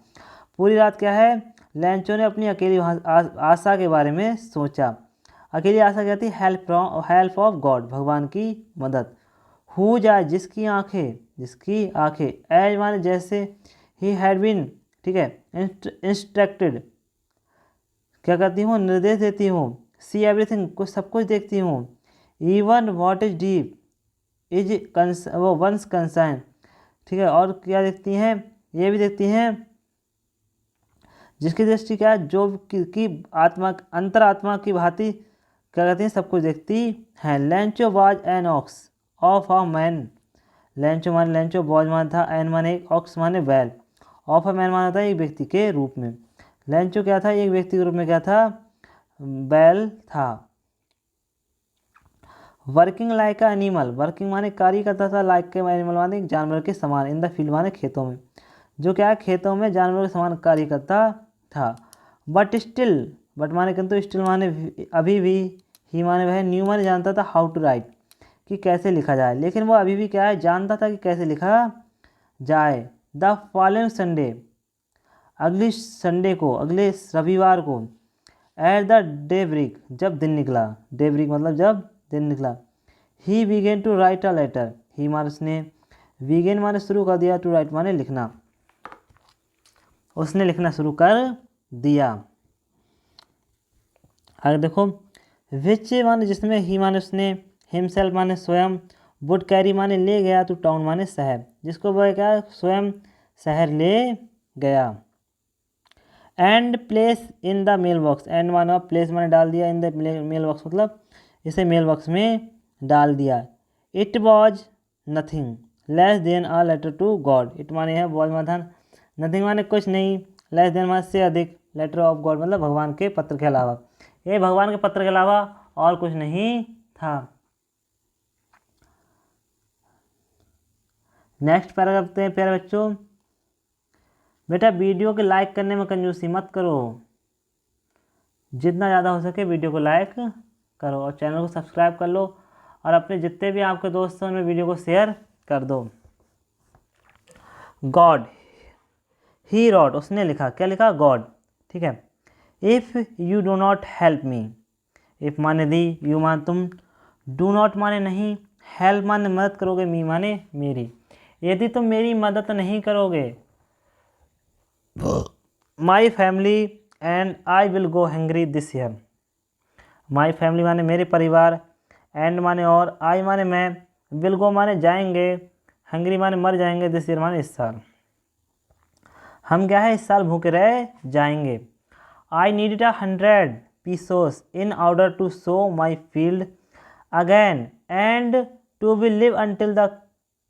पूरी रात क्या है, लेंचो ने अपनी अकेली आशा के बारे में सोचा। अकेली आशा क्या थी, हेल्प ऑफ गॉड, भगवान की मदद। हु जाए जिसकी आंखें, एज माने जैसे, ही हैड बीन, ठीक है, इंस्ट्रक्टेड, क्या करती हूँ, निर्देश देती हूँ, सी एवरीथिंग, कुछ सब कुछ देखती हूँ, even what is deep is वो वंस कंसाइन, ठीक है, और क्या देखती हैं, ये भी देखती हैं, जिसकी दृष्टि क्या है, जो की आत्मा, अंतरात्मा की भांति क्या कहती हैं, सब कुछ देखती हैं। Lencho was an ox of a man, Lencho माने लेंचो, बॉज माने था, एन माने एक, ऑक्स माने बैल, ऑफ अ मैन माना था एक व्यक्ति के रूप में। लेंचो क्या था, एक व्यक्ति के रूप में क्या था, बैल था। वर्किंग लाइक अ एनिमल, वर्किंग माने कार्य करता था, लाइक के एनिमल माने एक जानवर के समान, इन द फील्ड माने खेतों में, जो क्या है खेतों में जानवरों के समान कार्य करता था। बट स्टिल, बट माने किंतु, स्टिल माने अभी भी, ही माने वह, न्यू माने जानता था, हाउ टू राइट कि कैसे लिखा जाए, लेकिन वो अभी भी क्या है जानता था कि कैसे लिखा जाए। द फॉलोइंग संडे, अगली संडे को, अगले रविवार को, एट द डे ब्रेक, जब दिन निकला, डे ब्रेक मतलब जब दिन निकला, he began to write a letter, he माने उसने, बिगेन माने शुरू कर दिया, टू राइट माने लिखना, उसने लिखना शुरू कर दिया। आगे देखो, विच माने जिसमें, ही माने उसने, हिमसेल्फ माने स्वयं, वुड कैरी माने ले गया, तो टाउन माने शहर, जिसको वह क्या स्वयं शहर ले गया। And place in the mail box, and माना प्लेस माने डाल दिया, इन द मेल बॉक्स मतलब इसे मेल बॉक्स में डाल दिया। It was nothing less than a letter to God, it माने है वॉज माने नथिंग माने कुछ नहीं, लेस देन माने से अधिक, लेटर ऑफ गॉड मतलब भगवान के पत्र के अलावा, ये भगवान के पत्र के अलावा और कुछ नहीं था। नेक्स्ट पैराग्राफ देखते हैं प्यारे बच्चों। बेटा वीडियो के लाइक करने में कंजूसी मत करो, जितना ज़्यादा हो सके वीडियो को लाइक करो और चैनल को सब्सक्राइब कर लो और अपने जितने भी आपके दोस्त हैं उनमें वीडियो को शेयर कर दो। गॉड, ही रॉट, उसने लिखा, क्या लिखा, गॉड, ठीक है। If you do not help me, if माने दी, यू माने तुम, डू नॉट माने नहीं, हेल्प माने मदद करोगे, मी माने मेरी, यदि तुम मेरी मदद नहीं करोगे, my family and I will go hungry this year, my family माने मेरे परिवार, एंड माने और, आई माने मैं, विल गो माने जाएंगे, हंग्री माने मर जाएंगे, दिस ईयर माने इस साल, हम क्या है इस साल भूखे रह जाएंगे। I needed 100 pesos in order to sow my field again and to be live until the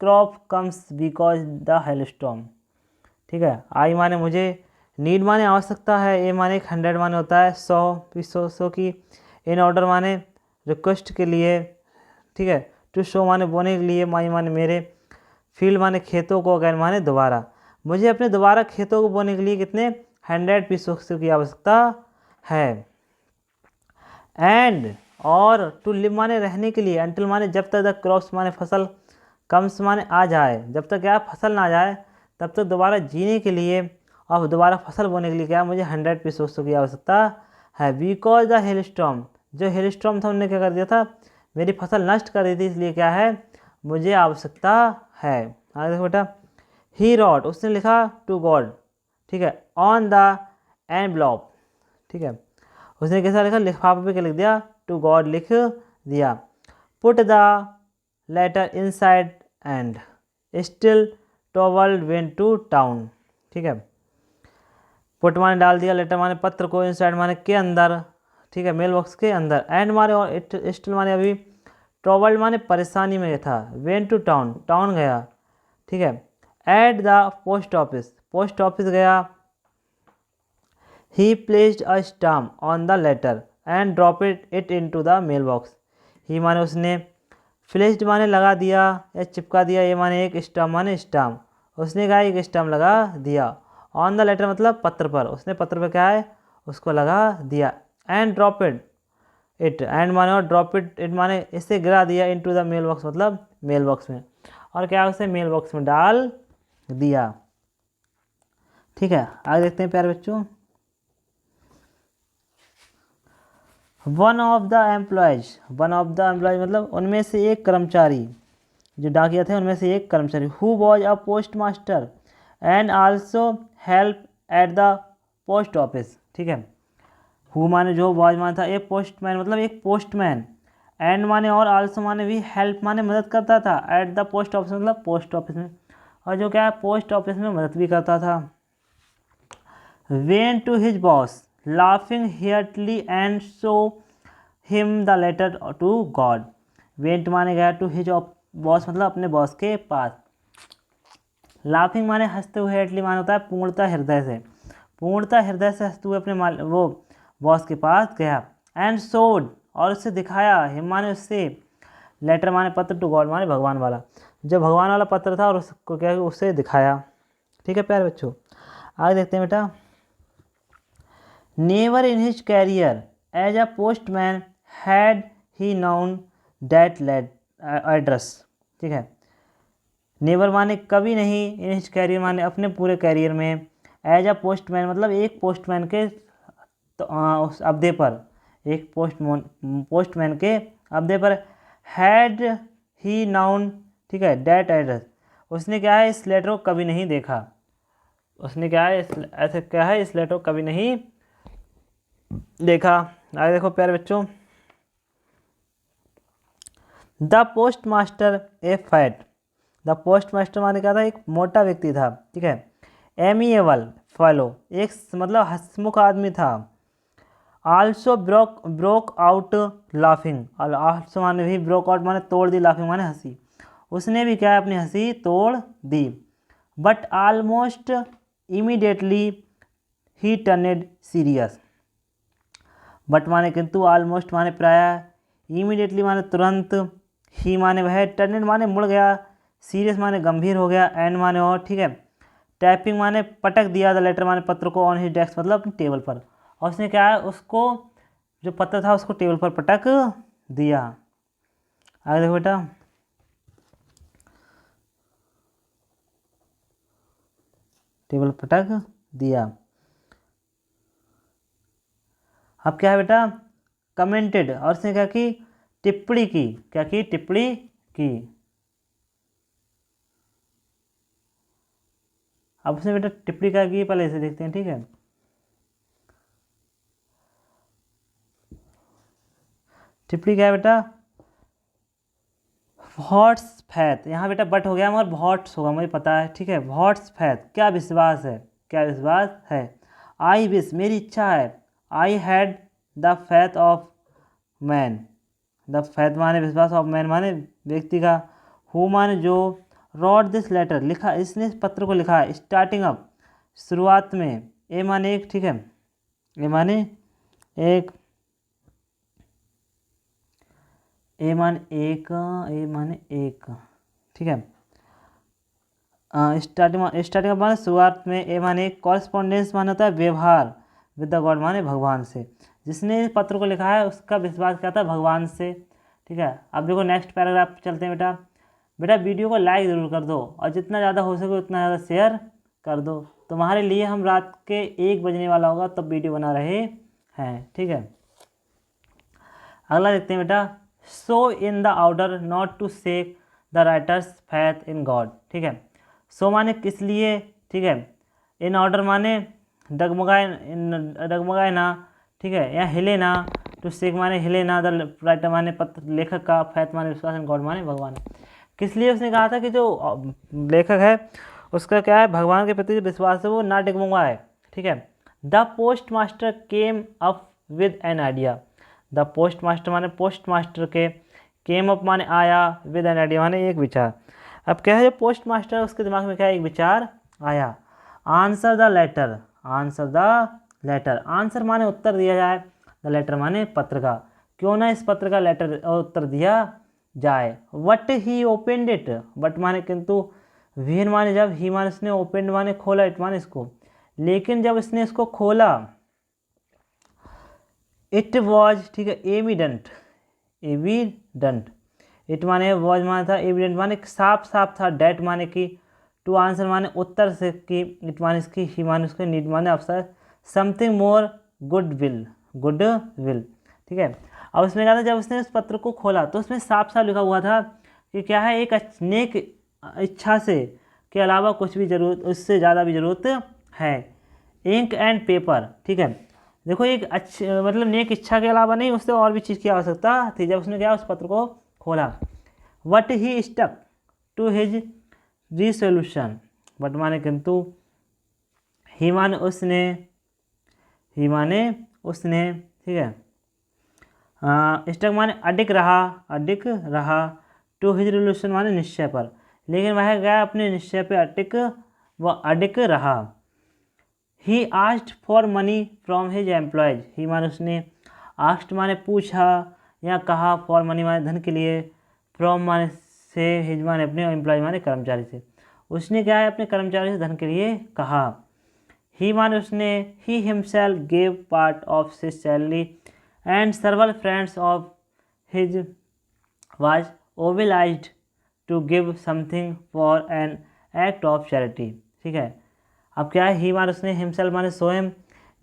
crop comes because the hailstorm, ठीक है। आई माने मुझे, नीड माने आवश्यकता है, ए माने 100 माने होता है 100 सौ की, इन ऑर्डर माने रिक्वेस्ट के लिए, ठीक है, टू शो माने बोने के लिए, माई माने मेरे, फील्ड माने खेतों को, अगैन माने दोबारा, मुझे अपने दोबारा खेतों को बोने के लिए कितने 100 pesos की आवश्यकता है। एंड और, टू लिव माने रहने के लिए, अंटिल माने जब तक, द क्रॉप्स माने फसल, कम्स माने आ जाए, जब तक क्या फसल ना आ जाए तब तक दोबारा जीने के लिए और दोबारा फसल बोने के लिए क्या मुझे 100 pesos की आवश्यकता है। बिकॉज द हेल स्टॉर्म, जो हेल स्टॉर्म था उन्होंने क्या कर दिया था, मेरी फसल नष्ट कर दी थी, इसलिए क्या है मुझे आवश्यकता है। आगे देखो बेटा, ही रॉट, उसने लिखा, टू गॉड, ठीक है, ऑन द एनवलप, ठीक है, उसने कैसा लिखा, लिफाफे पे क्या लिख दिया, टू गॉड लिख दिया। Put the letter inside and still troubled went to town, ठीक है, पुट माने डाल दिया, लेटर माने पत्र को, इनसाइड माने के अंदर, ठीक है, मेल बॉक्स के अंदर, एंड माने और स्टिल माने अभी, ट्रॉवल्ड माने परेशानी में था, वेंट टू टाउन, टाउन गया, ठीक है, at the post office, post office गया, he placed a stamp on the letter and dropped it into the mailbox, he माने उसने, placed माने लगा दिया या चिपका दिया, ये माने एक, स्टाम्प माने स्टाम्प, उसने क्या एक स्टाम्प लगा दिया, ऑन द लेटर मतलब पत्र पर, उसने पत्र पर क्या है उसको लगा दिया, एंड ड्रॉप इट, एंड माने और ड्रॉप इट माने इसे गिरा दिया, इनटू द मेल बॉक्स मतलब मेल बॉक्स में, और क्या उसे मेल बॉक्स में डाल दिया, ठीक है। आगे देखते हैं प्यारे बच्चों। One of the employees, one of the employees मतलब उनमें से एक कर्मचारी, जो डाकिया थे उनमें से एक कर्मचारी, who was a post master and also help at the post office, ठीक है, हु माने जो, वॉज माने था एक पोस्टमैन मतलब एक पोस्टमैन, एंड माने और, आल्सो माने भी, हेल्प माने मदद करता था, एट द पोस्ट ऑफिस मतलब पोस्ट ऑफिस में, और जो क्या है पोस्ट ऑफिस में मदद भी करता था। Went to his boss laughing heartily and show him the letter to God, went माने गया, टू हिज बॉस मतलब अपने बॉस के पास, लाफिंग माने हंसते हुए, हेटली माने होता है पूर्णतः हृदय से, पूर्णतः हृदय से हंसते हुए अपने वो बॉस के पास गया। एंड सोड, और उससे दिखाया, हिम माने उससे, लेटर माने पत्र, टू गॉड माने भगवान वाला, जो भगवान वाला पत्र था और उसको क्या उससे दिखाया। ठीक है प्यारे बच्चों, आगे देखते हैं बेटा। Never in his career as a postman had he known that late address. ठीक है, नेवर माने कभी नहीं, इन हिज कैरियर माने अपने पूरे कैरियर में, एज अ पोस्टमैन मतलब एक पोस्टमैन के तो उस अवधि पर, एक पोस्टमैन के अवधि पर, हैड ही नाउन, ठीक है, डैट एड्रेस, उसने क्या है इस लेटर को कभी नहीं देखा, उसने क्या है ऐसे क्या है इस लेटर को कभी नहीं देखा। आगे देखो प्यारे बच्चों। The post master A fat, the postmaster माने क्या था, एक मोटा व्यक्ति था। ठीक है, एमिएबल फेलो, एक मतलब हंसमुख आदमी था। आल्सो ब्रोक आउट लाफिंग, और आल्सो माने भी ब्रोक आउट माने तोड़ दी, लाफिंग माने हंसी, उसने भी क्या है अपनी हंसी तोड़ दी। But almost immediately he turned serious, but माने किंतु, ऑलमोस्ट माने प्राय, इमीडिएटली माने तुरंत, ही माने वह, टर्नेड माने मुड़ गया, सीरियस माने गंभीर हो गया, एंड माने और। ठीक है, टैपिंग माने पटक दिया, द लेटर माने पत्र को, ऑन हिज डेस्क मतलब अपनी टेबल पर, और उसने क्या है उसको जो पत्र था उसको टेबल पर पटक दिया। आगे देखो बेटा। टेबल पटक दिया। अब क्या है बेटा, कमेंटेड, और उसने क्या की टिप्पणी की, क्या की टिप्पणी की। अब उसने बेटा टिप्पणी क्या की पहले इसे देखते हैं। ठीक है, टिप्पणी क्या है बेटा, व्हाट्स फैथ, यहाँ बेटा बट हो गया मगर व्हाट्स होगा मुझे पता है। ठीक है, व्हाट्स फैथ क्या विश्वास है, क्या विश्वास है। आई विश मेरी इच्छा है, I had the faith of man, the faith माने विश्वास, ऑफ मैन माने व्यक्ति का, हु माने जो, रॉट दिस लेटर लिखा, इसने इस पत्र को लिखा है, स्टार्टिंग अप शुरुआत में, ए माने एक, ठीक है, ए माने एक, ए माने एक, ए माने एक, ठीक है, स्टार्टिंग माने शुरुआत में, ए माने एक, कॉरेस्पॉन्डेंस माने होता है व्यवहार, विद द गॉड माने भगवान से, जिसने इस पत्र को लिखा है उसका विश्वास क्या था भगवान से। ठीक है, अब देखो नेक्स्ट पैराग्राफ पे चलते हैं बेटा। बेटा वीडियो को लाइक ज़रूर कर दो और जितना ज़्यादा हो सके उतना ज़्यादा शेयर कर दो। तुम्हारे लिए हम रात के 1 बजने वाला होगा तब वीडियो बना रहे हैं। ठीक है, अगला देखते हैं बेटा। So in the order not to shake the writer's faith in God. ठीक है, सो माने किस लिए, ठीक है, इन ऑर्डर माने डगमगाए ना, ठीक है, या हिले ना, टू शेक माने हिले ना, द राइटर माने पत्र लेखक का, फैथ माने विश्वास, इन गॉड माने भगवान। किस लिए उसने कहा था कि जो लेखक है उसका क्या है भगवान के प्रति विश्वास है वो ना डगमगाए। ठीक है, the post master came up with an idea, the postmaster माने पोस्ट मास्टर के, केम अप माने आया, विद एन आइडिया माने एक विचार। अब क्या है जो पोस्ट मास्टर उसके दिमाग में क्या एक विचार आया। Answer the letter, answer the letter, answer माने उत्तर दिया जाए, द लेटर माने पत्र का, क्यों ना इस पत्र का लेटर उत्तर दिया जाए। What he opened it, but माने किंतु, व्हेन माने जब, ही माने इसने, ओपेंड माने खोला, इट माने इसको, लेकिन जब इसने इसको खोला, इट वॉज, ठीक है, एविडेंट, एविडेंट, इट माने वॉज माने था, एविडेंट माने साफ साफ था, डेट माने कि, टू आंसर माने उत्तर से कि, इट माने इसकी, ही माने उसके, नीड माने अवसर, something more, good will, good will. ठीक है, अब उसमें क्या था जब उसने उस पत्र को खोला तो उसमें साफ साफ लिखा हुआ था कि क्या है एक नेक इच्छा से के अलावा कुछ भी जरूरत, उससे ज़्यादा भी ज़रूरत है। इंक एंड पेपर, ठीक है, देखो एक अच्छे मतलब नेक इच्छा के अलावा नहीं, उससे और भी चीज़ की आवश्यकता थी। जब उसने क्या उस पत्र को खोला, but he stuck to his resolution, but माने किंतु, ही माने उसने, ही माने उसने, ठीक है, स्टक माने अडिग रहा, अडिग रहा, टू हिज रिजोल्यूशन माने निश्चय पर, लेकिन वह गया अपने निश्चय पे अडिग रहा। He asked for money from his employees. He माने उसने, आस्क्ड माने पूछा या कहा, फॉर मनी माने धन के लिए, फ्रॉम माने से, हिज माने अपने, एम्प्लॉय माने कर्मचारी से। उसने क्या है अपने कर्मचारी से धन के लिए कहा। ही माने उसने, he himself gave part of his salary and several friends of his was obliged to give something for an act of charity. ठीक है, अब क्या है, ही माने उसने, हिमसेल्फ माने स्वयं,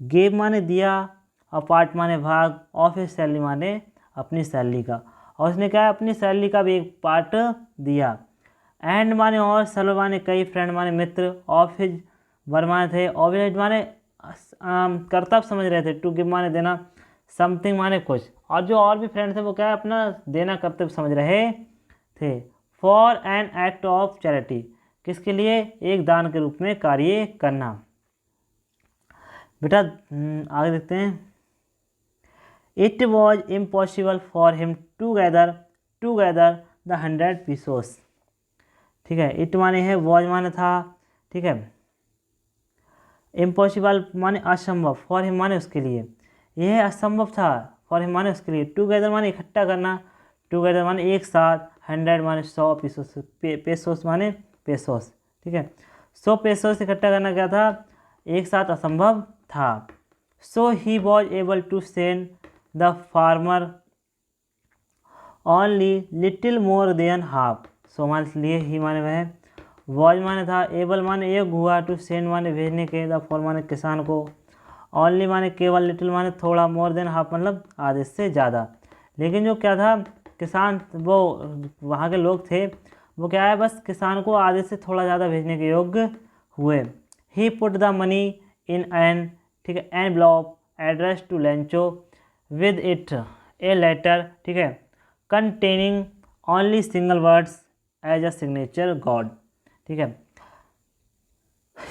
गेव माने दिया, और पार्ट माने भाग, ऑफ हिज सैलरी माने अपनी सैलरी का, और उसने क्या है अपनी सैलरी का भी एक पार्ट दिया। एंड माने और, सर्व माने कई, फ्रेंड माने मित्र, ऑफ हिज वर माने थे, ऑब्लिगेट माने कर्तव्य समझ रहे थे, टू गिव माने देना, समथिंग माने कुछ, और जो और भी फ्रेंड थे वो क्या है अपना देना कर्तव्य समझ रहे थे। For an act of charity, किसके लिए, एक दान के रूप में कार्य करना। बेटा आगे देखते हैं। It was impossible for him to gather the 100 pesos. ठीक है, इट माने है, वॉज माने था, ठीक है, इम्पॉसिबल माने असंभव, फॉर हिम माने उसके लिए, यह असंभव था, फॉर हिम माने उसके लिए, टुगेदर माने इकट्ठा करना, टुगेदर माने एक साथ, 100 माने 100, पीसोस पेसोस माने पेसोस। ठीक है, 100 पेसोस इकट्ठा करना क्या था, एक साथ असंभव था। So he was able to send the farmer only little more than half. So माने इसलिए, ही माने वह, वॉज माने था, एबल माने एक हुआ, टू सेंड माने भेजने के, द फॉर माने किसान को, ओनली माने केवल, लिटिल माने थोड़ा, मोर देन हाफ मतलब आधे से ज़्यादा। लेकिन जो क्या था, किसान वो वहाँ के लोग थे वो क्या है बस किसान को आधे से थोड़ा ज़्यादा भेजने के योग्य हुए। He put the money in an, ठीक है, envelope address to Lencho with it a letter, ठीक है, containing only single words as a signature God. ठीक है,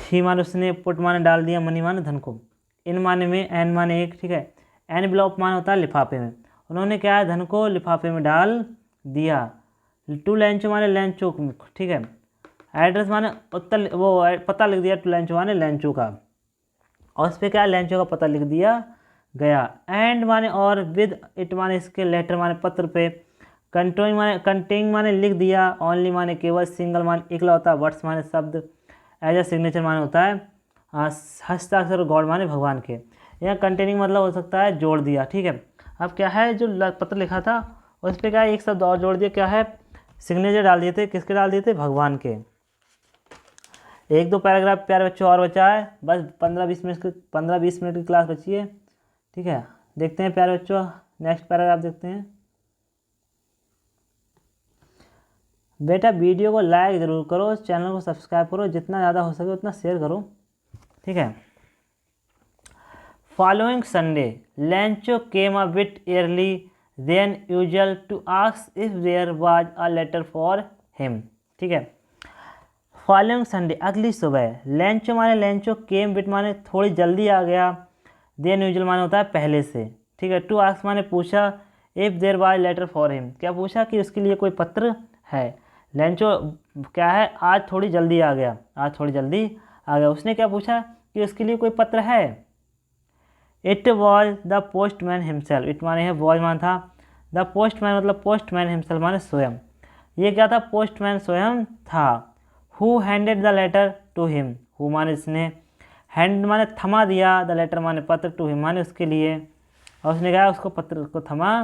ही माने उसने, पुट माने डाल दिया, मनी माने धन को, इन माने में, एन माने एक, ठीक है, एनवेलप माने होता है लिफाफे में, उन्होंने क्या है धन को लिफाफे में डाल दिया। टू लेंचो माने लेंचो, ठीक है, एड्रेस माने उत्तर, वो पता लिख दिया, टू लेंचो माने लेंचो का, और उस पर क्या लेंचो का पता लिख दिया गया। एंड माने और, विद इट माने इसके, लेटर माने पत्र पे, कंटेनिंग माने लिख दिया, ओनली माने केवल, सिंगल माने इकलौता, वर्ड्स माने शब्द, एज अ सिग्नेचर माने होता है हस्ताक्षर, गॉड माने भगवान के, या कंटेनिंग मतलब हो सकता है जोड़ दिया। ठीक है, अब क्या है जो पत्र लिखा था उस पर क्या है एक शब्द और जोड़ दिया, क्या है सिग्नेचर डाल दिए थे, किसके डाल दिए थे, भगवान के। एक दो पैराग्राफ प्यारे बच्चों और बचा है, बस 15-20 मिनट की क्लास बची है। ठीक है, देखते हैं प्यारे बच्चों नेक्स्ट पैराग्राफ देखते हैं। बेटा वीडियो को लाइक ज़रूर करो, चैनल को सब्सक्राइब करो, जितना ज़्यादा हो सके उतना शेयर करो। ठीक है, following Sunday Lencho came a bit early than usual to ask if there was a letter for him। ठीक है, फॉलोइंग संडे अगली सुबह, लेंचो माने लेंचो, केम बिट माने थोड़ी जल्दी आ गया, देन यूजुअल माने होता है पहले से। ठीक है, टू आस्क माने पूछा, if there was letter for him क्या पूछा कि उसके लिए कोई पत्र है। लेंचो क्या है आज थोड़ी जल्दी आ गया, आज थोड़ी जल्दी आ गया, उसने क्या पूछा कि उसके लिए कोई पत्र है। It was the postman himself, it माने है वॉज मान था, द पोस्टमैन मतलब पोस्टमैन, हिमसेल्फ माने स्वयं, ये क्या था पोस्टमैन स्वयं था। Who handed the letter to him, who माने इसने, हैंड माने थमा दिया, द लेटर माने पत्र, टू हिम माने उसके लिए, और उसने क्या उसको पत्र को थमा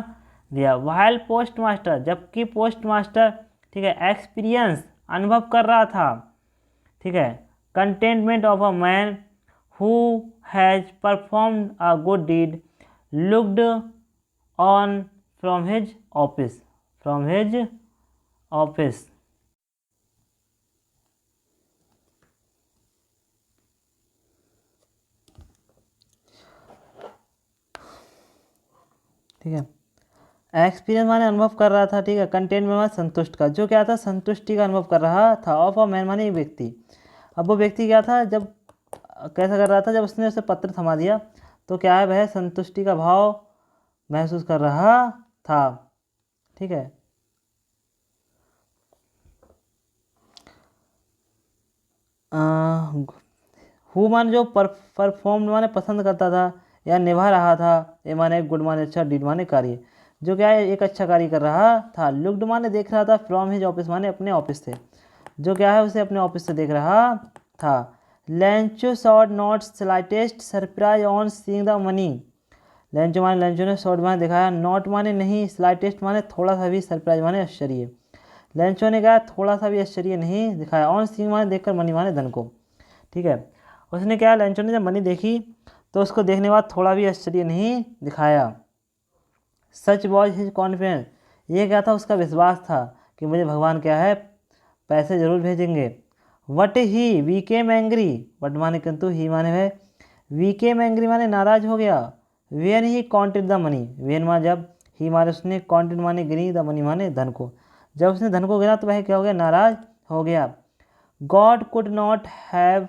दिया। वाइल पोस्ट मास्टर जबकि पोस्ट मास्टर, ठीक है, एक्सपीरियंस अनुभव कर रहा था, ठीक है, contentment of a man who has performed a good deed looked on from his office, from his office. ठीक है, एक्सपीरियंस माने अनुभव कर रहा था, ठीक है, कंटेनमेंट माने संतुष्ट का, जो क्या था संतुष्टि का अनुभव कर रहा था, ऑफ अ मैन माने व्यक्ति। अब वो व्यक्ति क्या था, जब कैसा कर रहा था, जब उसने उसे पत्र थमा दिया तो क्या है वह संतुष्टि का भाव महसूस कर रहा था। ठीक है, हु माने जो परफॉर्म माने पसंद करता था या निभा रहा था, ए माने गुड माने अच्छा, डीड माने कार्य, जो क्या है एक अच्छा कार्य कर रहा था। लुक्ड माने देख रहा था, फ्रॉम हिज ऑफिस माने अपने ऑफिस से, जो क्या है उसे अपने ऑफिस से देख रहा था। Lencho shot not slightest surprise on seeing the money, Lencho माने लेंचो ने शॉट माने दिखाया, नॉट माने नहीं, स्लाइटेस्ट माने थोड़ा सा भी, सरप्राइज माने आश्चर्य। लेंचो ने कहा थोड़ा सा भी आश्चर्य नहीं दिखाया, ऑन सीइंग माने देखकर, मनी माने धन को। ठीक है, उसने क्या, लेंचो ने जब मनी देखी तो उसको देखने के बाद थोड़ा भी आश्चर्य नहीं दिखाया। सच वॉज हिज कॉन्फिडेंस, ये क्या था, उसका विश्वास था कि मुझे भगवान क्या है पैसे जरूर भेजेंगे। वट ही वीकेम एंग्री, वट माने किंतु, ही माने है, वीकेम एंग्री माने नाराज हो गया। When he counted the money, when माने जब, ही माने उसने, काउंटेड माने गिनी, द मनी माने धन को, जब उसने धन को गिना तो वह क्या हो गया, नाराज हो गया। God could not have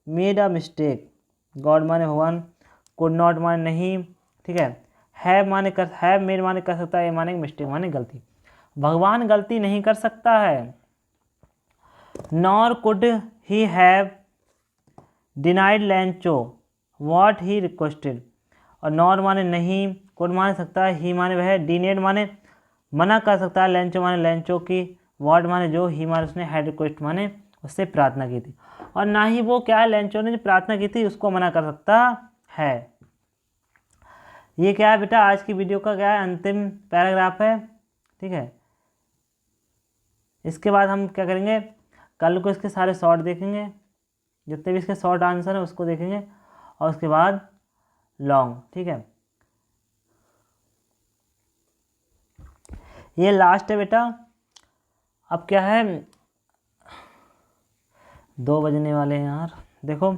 made a mistake, God माने भगवान, कुड नॉट माने नहीं, ठीक है, हैव माने कर, हैव मेड माने कर सकता है, माने मिस्टेक माने गलती, भगवान गलती नहीं कर सकता है। Nor could he have denied Lencho what he requested, और नॉर माने नहीं, कुड माने सकता है, ही माने वह, डिनेड माने मना कर सकता है, लेंचो माने लेंचो की, व्हाट माने जो, ही माने उसने, हैड रिक्वेस्ट माने उससे प्रार्थना की थी, और ना ही वो क्या है, लेंचो ने जो प्रार्थना की थी उसको मना कर सकता है। ये क्या है बेटा, आज की वीडियो का क्या है, अंतिम पैराग्राफ है। ठीक है, इसके बाद हम क्या करेंगे, कल को इसके सारे शॉर्ट देखेंगे, जितने भी इसके शॉर्ट आंसर है उसको देखेंगे, और उसके बाद लॉन्ग। ठीक है, ये लास्ट है बेटा। अब क्या है, 2 बजने वाले हैं यार, देखो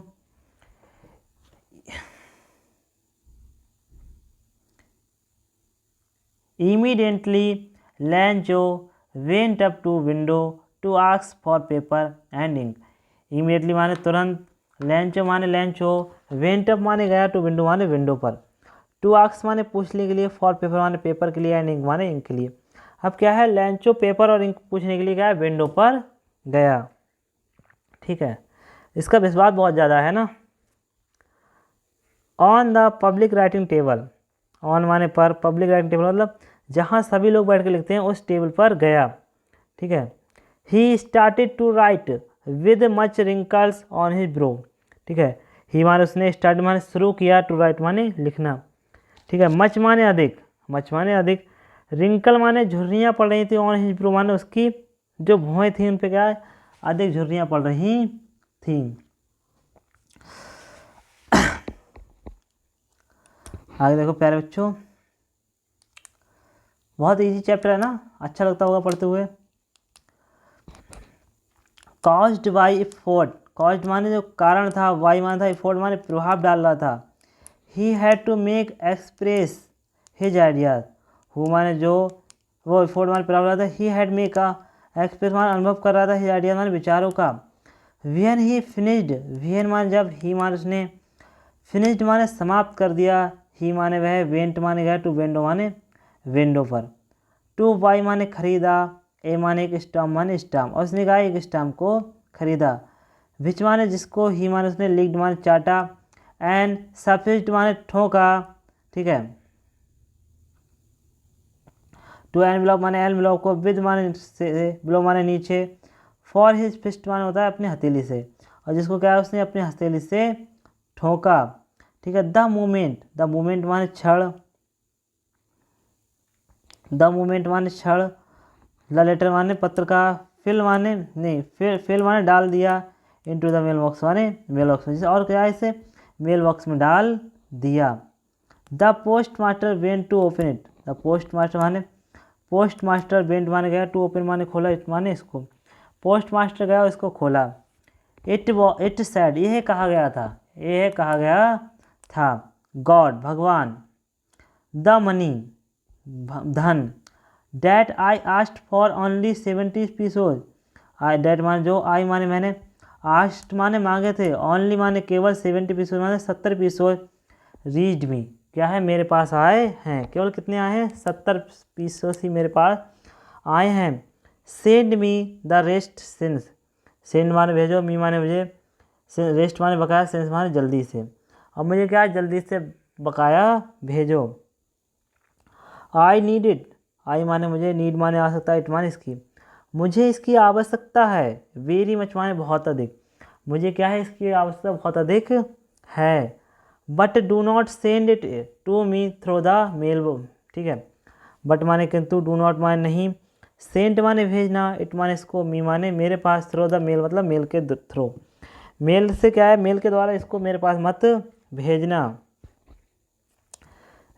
immediately Lancho went up to window to ask for paper and ink, immediately माने तुरंत, लेंचो माने लेंचो, वेंट अप माने गया, टू विंडो माने विंडो पर, टू आस्क माने पूछने के लिए, फॉर पेपर माने पेपर के लिए, एंड इंक माने इंक के लिए। अब क्या है, लेंचो पेपर और इंक पूछने के लिए क्या है, विंडो पर गया। ठीक है, इसका विश्वास बहुत ज़्यादा है ना। On the public writing table, on माने पर, पब्लिक राइटिंग टेबल मतलब जहाँ सभी लोग बैठ के लिखते हैं उस टेबल पर गया। ठीक है, he started to write with much wrinkles on his brow. ठीक है, ही माने उसने, स्टार्ट माने शुरू किया, टू राइट माने लिखना। ठीक है, मच माने अधिक, मच माने अधिक, रिंकल माने झुर्रियाँ पड़ रही थी, ऑन हिज ब्रो माने उसकी जो भुएँ थी उन पर क्या है, अधिक झुर्रियाँ पड़ रही थी। आगे देखो प्यारे बच्चों, बहुत इजी चैप्टर है ना, अच्छा लगता होगा पढ़ते हुए। कॉज्ड बाई इफोर्ट, कॉज्ड माने जो कारण था, वाई माने था, इफोर्ट माने प्रभाव डाल रहा था। He had to make express his ideas, who माने जो, वो इफोर्ट माने प्रभाव डाल रहा था, he had make a express माने अनुभव कर रहा था, हिज आइडियाज माने विचारों का। व्हेन ही फिनिश्ड, व्हेन माने जब, ही माने उसने, फिनिश्ड माने समाप्त कर दिया, ही माने वह, वेंट माने गया, टू विंडो माने विंडो पर, टू बाई माने खरीदा, ए माने एक, स्टाम्प माने स्टाम्प, और उसने कहा एक स्टाम्प को खरीदा। विच माने जिसको, ही माने उसने, लिक्ड माने चाटा, एंड सफिस्ड माने ठोका। ठीक है, टू एनवलप माने एनवलप को, विद माने से, ब्लो माने नीचे, फॉर हिज फिस्ट माने होता है अपनी हथेली से, और जिसको क्या है उसने अपनी हथेली से ठोका। ठीक है, द मूवमेंट, द मूवमेंट माने क्षण, द मूवमेंट माने क्षण, द लेटर माने पत्र का, फिल माने नहीं, फिल माने डाल दिया, इनटू द मेल बॉक्स माने मेल बॉक्स में, जैसे और क्या है इसे मेल बॉक्स में डाल दिया। The postmaster went to open it, the postmaster माने, पोस्ट मास्टर वेंट माने गया, टू ओपन माने खोला, इट माने इसको, पोस्ट मास्टर गया इसको खोला। इट सैड, यह कहा गया था, यह कहा गया था, गॉड भगवान, द मनी धन, that I asked for only 70 pesos, I that माने जो, आई माने मैंने, आस्ट माने मांगे थे, ओनली माने केवल, 70 पीसोज माने 70 पीसोज, रीच्ड मी क्या है मेरे पास आए हैं, केवल कितने आए हैं, 70 पीसोज ही मेरे पास आए हैं। Send me the rest since, send माने भेजो, मी माने मुझे, रेस्ट माने बकाया, सेंस माने जल्दी से। अब मुझे क्या है, जल्दी से बकाया भेजो। आई नीड इट, आई माने मुझे, नीड माने आवश्यकता, इट माने इसकी, मुझे इसकी आवश्यकता है। वेरी मच माने बहुत अधिक, मुझे क्या है, इसकी आवश्यकता बहुत अधिक है। But do not send it to me through the mail, ठीक है। बट माने किंतु, डू नॉट माने नहीं, सेंड माने भेजना, इट माने इसको, मी माने मेरे पास, थ्रू द मेल मतलब मेल के थ्रू, मेल से क्या है, मेल के द्वारा इसको मेरे पास मत भेजना।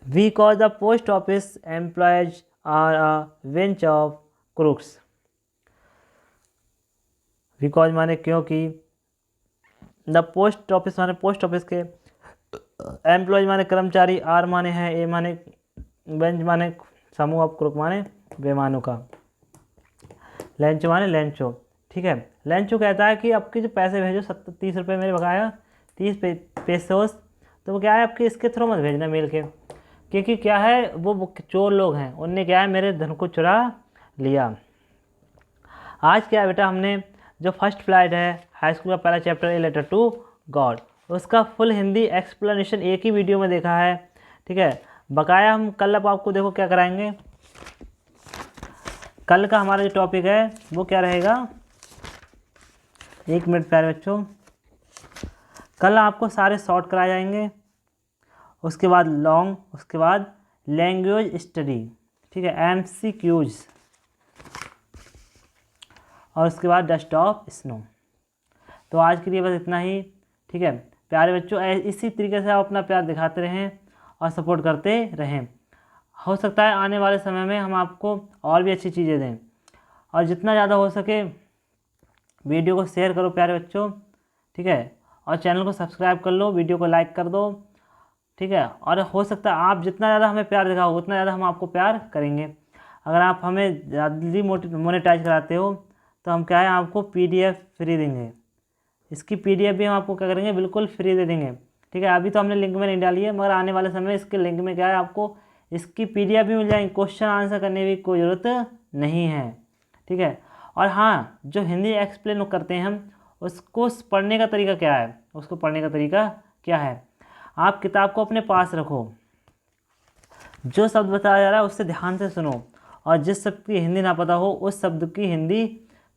Because the post office employees are a bench of crooks. Because माने क्योंकि, द पोस्ट ऑफिस माने पोस्ट ऑफिस के, एम्प्लॉयज माने कर्मचारी, आर माने है, ए माने बेंच माने समूह ऑफ क्रूक माने बेमानों का, लेंचो माने लेंचो, ठीक है। लेंचो कहता है कि आपके जो पैसे भेजो 30 रुपये मेरे बकाया, 30 पेसोस, तो वो क्या है, आपके इसके थ्रू मत भेजना मेल के, क्योंकि क्या है, वो चोर लोग हैं, उनने क्या है मेरे धन को चुरा लिया। आज क्या है बेटा, हमने जो फर्स्ट फ्लाइट है हाई स्कूल का पहला chapter, a letter to God, उसका फुल हिंदी एक्सप्लेनेशन एक ही वीडियो में देखा है, ठीक है। बकाया हम कल अब आपको देखो क्या कराएंगे, कल का हमारा जो टॉपिक है वो क्या रहेगा, 1 मिनट प्यारे बच्चों, कल आपको सारे शॉर्ट कराए जाएंगे, उसके बाद लॉन्ग, उसके बाद लैंग्वेज स्टडी, ठीक है, MCQs, और उसके बाद डस्ट ऑफ स्नो। तो आज के लिए बस इतना ही, ठीक है प्यारे बच्चों। इसी तरीके से आप अपना प्यार दिखाते रहें और सपोर्ट करते रहें, हो सकता है आने वाले समय में हम आपको और भी अच्छी चीज़ें दें, और जितना ज़्यादा हो सके वीडियो को शेयर करो प्यारे बच्चों, ठीक है, और चैनल को सब्सक्राइब कर लो, वीडियो को लाइक कर दो, ठीक है। और हो सकता है आप जितना ज़्यादा हमें प्यार दिखाओ उतना ज़्यादा हम आपको प्यार करेंगे। अगर आप हमें जल्दी मोनेटाइज कराते हो तो हम क्या है, आपको PDF फ्री देंगे, इसकी PDF भी हम आपको क्या करेंगे, बिल्कुल फ्री दे देंगे, ठीक है। अभी तो हमने लिंक में नहीं डाली है, मगर आने वाले समय में इसके लिंक में क्या है, आपको इसकी PDF भी मिल जाएंगी, क्वेश्चन आंसर करने की कोई ज़रूरत नहीं है, ठीक है। और हाँ, जो हिंदी एक्सप्लेन करते हैं हम, उसको पढ़ने का तरीका क्या है, उसको पढ़ने का तरीका क्या है, आप किताब को अपने पास रखो, जो शब्द बताया जा रहा है उससे ध्यान से सुनो, और जिस शब्द की हिंदी ना पता हो उस शब्द की हिंदी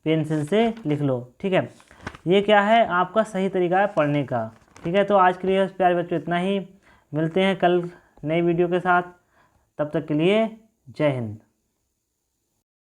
पेंसिल से लिख लो, ठीक है। ये क्या है, आपका सही तरीका है पढ़ने का, ठीक है। तो आज के लिए प्यारे बच्चों इतना ही, मिलते हैं कल नई वीडियो के साथ, तब तक के लिए जय हिंद।